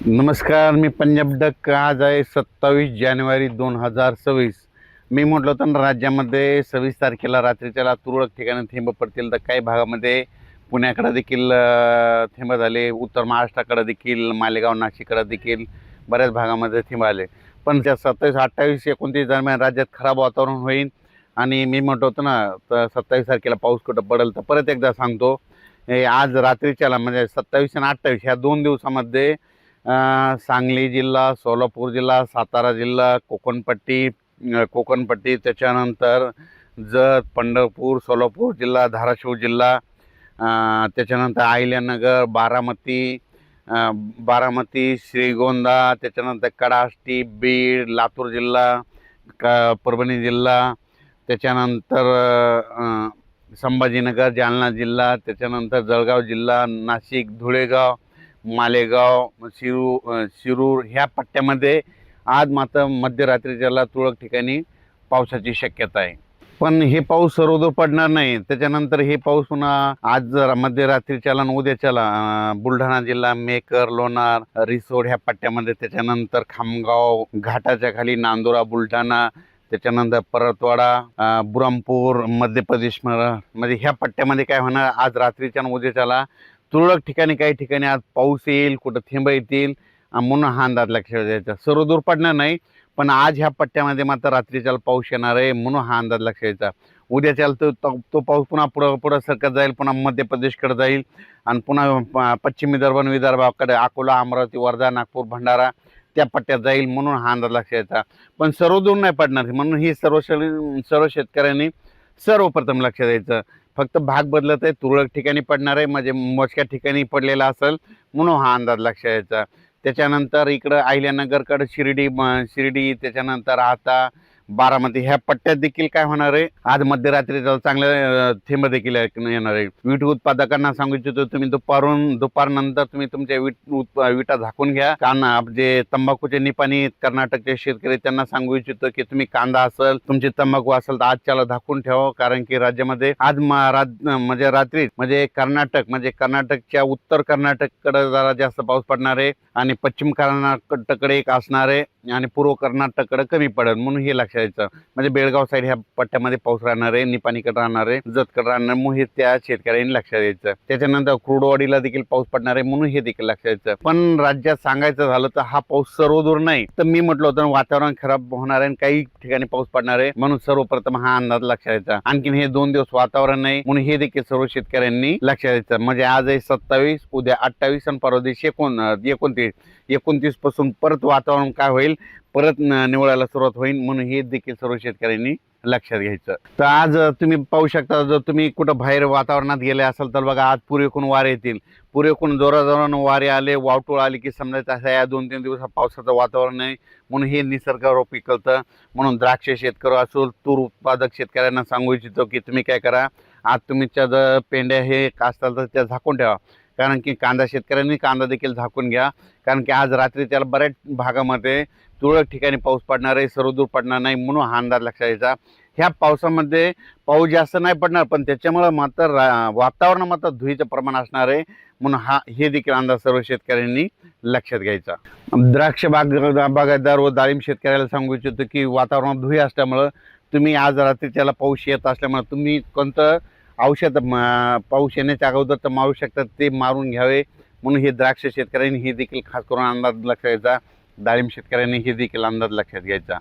नमस्कार, मी पंजाब डक. आज आहे 27 जानेवारी 2026. मी म्हटलं होतं ना, राज्यामध्ये 26 तारखेला रात्रीच्याला तुरळक ठिकाणी थेंब पडतील. तर काही भागामध्ये पुण्याकडे देखील थेंब झाले, उत्तर महाराष्ट्राकडे देखील, मालेगाव नाशिककडे देखील बऱ्याच भागामध्ये थेंब आले. पण त्या 27, 28, 29 दरम्यान राज्यात खराब वातावरण होईल. आणि मी म्हटलं होतं ना, तर 27 तारखेला पाऊस कुठं पडेल. तर परत एकदा सांगतो, आज रात्रीच्याला म्हणजे 27 आणि 28 ह्या 2 दिवसामध्ये सांगली जिल्हा, सोलापूर जिल्हा, सातारा जिल्हा, कोकणपट्टी, त्याच्यानंतर जत, पंढरपूर, सोलापूर जिल्हा, धाराशिव जिल्हा, त्याच्यानंतर अहिल्यानगर, बारामती, श्रीगोंदा, त्याच्यानंतर कडाष्टी, बीड, लातूर जिल्हा, परभणी जिल्हा, त्याच्यानंतर संभाजीनगर, जालना जिल्हा, त्याच्यानंतर जळगाव जिल्हा, नाशिक, धुळेगाव, मालेगाव, शिरूर ह्या पट्ट्यामध्ये आज मात्र मध्यरात्रीच्याला तुरळक ठिकाणी पावसाची शक्यता आहे. पण हे पाऊस सर्वदूर पडणार नाही. त्याच्यानंतर हे पाऊस पुन्हा आज मध्यरात्रीच्याला आणि उद्याच्याला बुलढाणा जिल्हा, मेकर, लोणार, रिसोड ह्या पट्ट्यामध्ये, त्याच्यानंतर खामगाव घाटाच्या खाली नांदुरा, बुलढाणा, त्याच्यानंतर परतवाडा, बुरहानपूर, मध्य प्रदेश मध्ये ह्या पट्ट्यामध्ये काय होणार, आज रात्रीच्या आणि उद्याच्याला तुरळक ठिकाणी काही ठिकाणी आज पाऊस येईल, कुठं थेंब येतील म्हणून हा अंदाज लक्षात द्यायचा. सर्वदूर पडणार नाही, पण आज ह्या पट्ट्यामध्ये मात्र रात्रीच्याला पाऊस येणार आहे म्हणून हा अंदाज लक्षात द्यायचा. उद्याच्याला तो पाऊस पुन्हा पुढं सरकत जाईल, पुन्हा मध्य प्रदेशकडे जाईल आणि पुन्हा पश्चिम विदर्भाकडे अकोला, अमरावती, वर्धा, नागपूर, भंडारा त्या पट्ट्यात जाईल म्हणून हा अंदाज लक्षात द्यायचा. पण सर्वदूर नाही पडणार म्हणून ही सर्व शेतकऱ्यांनी सर्वप्रथम लक्षात द्यायचं. फक्त भाग बदलत आहे, तुरळक ठिकाणी पडणार आहे, म्हणजे मोजक्या ठिकाणी पडलेला असेल म्हणून हा अंदाज लक्षात यायचा. त्याच्यानंतर इकडं अहिल्यानगरकडे शिर्डी, त्याच्यानंतर आता बारामती ह्या पट्ट्यात देखील काय होणार आहे, आज मध्यरात्रीचा चांगले थेंब देखील येणार आहे. वीट उत्पादकांना सांगू इच्छितो, तुम्ही दुपारनंतर तुम्ही तुमच्या विटा झाकून घ्या. जे तंबाखूचे निपाणी कर्नाटकचे शेतकरी त्यांना सांगू इच्छितो की तुम्ही कांदा असेल, तुमची तंबाखू असेल तर आजच्याला झाकून ठेवा. कारण की राज्यामध्ये आज म्हणजे रात्री कर्नाटकच्या उत्तर कर्नाटककडे जरा जास्त पाऊस पडणार आहे आणि पश्चिम कर्नाटककडे एक असणार आहे आणि पूर्व कर्नाटककडे कमी पडेल म्हणून हे लक्षात यायचं. म्हणजे बेळगाव साईड ह्या पट्ट्यामध्ये पाऊस राहणार आहे, निपाणीकडे राहणार आहे, जतकडे राहणार, म्हणून हे त्या शेतकऱ्यांनी लक्षात द्यायचं. त्याच्यानंतर क्रूडवाडीला देखील पाऊस पडणार आहे म्हणून हे देखील लक्षात यायचं. पण राज्यात सांगायचं झालं तर हा पाऊस सर्वदूर नाही. तर मी म्हटलं होतं वातावरण खराब होणार आहे आणि काही ठिकाणी पाऊस पडणार आहे म्हणून सर्वप्रथम हा अंदाज लक्षात यायचा. आणखीन हे 2 दिवस वातावरण नाही म्हणून हे देखील सर्व शेतकऱ्यांनी लक्षात द्यायचं. म्हणजे आज आहे 27, उद्या 28 आणि परवा दिवशी 29 पासून परत वातावरण काय होईल, परत निवळायला सुरुवात होईल म्हणून हे देखील सर्व शेतकऱ्यांनी लक्षात घ्यायचं. तर आज तुम्ही पाहू शकता, जर तुम्ही कुठं बाहेर वातावरणात गेले असाल तर बघा, आज पूर्वेकडून वारे येतील. पूर्वेकडून जोराजोरानं वारे आले, वावटूळ आली की समजायचं असं या 2-3 दिवसात पावसाचं वातावरण आहे म्हणून हे निसर्गावर पिकलतं. म्हणून द्राक्ष शेतकरी असो, तूर उत्पादक शेतकऱ्यांना सांगू इच्छितो की तुम्ही काय करा, आज तुमच्या जर पेंड्या हे असतात तर त्या झाकून ठेवा. कारण की शेतकऱ्यांनी कांदा देखील झाकून घ्या. कारण की आज रात्री त्याला बऱ्याच भागामध्ये तुरळक ठिकाणी पाऊस पडणार आहे, सर्वदूर पडणार नाही म्हणून हा अंदाज लक्षात यायचा. ह्या पावसामध्ये पाऊस जास्त नाही पडणार पण त्याच्यामुळे मात्र वातावरण मात्र धुळीचं प्रमाण असणार आहे म्हणून हे देखील अंदाज सर्व शेतकऱ्यांनी लक्षात घ्यायचा. द्राक्ष बागायतदार व डाळिंब शेतकऱ्याला सांगू इच्छितो की वातावरणात धुळी असल्यामुळं तुम्ही आज रात्रीच्याला पाऊस येत असल्यामुळे तुम्ही कोणतं औषध पाऊस येण्याच्या अगोदर तर मारू शकतात ते मारून घ्यावे म्हणून हे द्राक्ष शेतकऱ्यांनी हे देखील खास करून अंदाज लक्षात घ्यायचा. डाळिंब शेतकऱ्यांनी हे देखील अंदाज लक्षात घ्यायचा.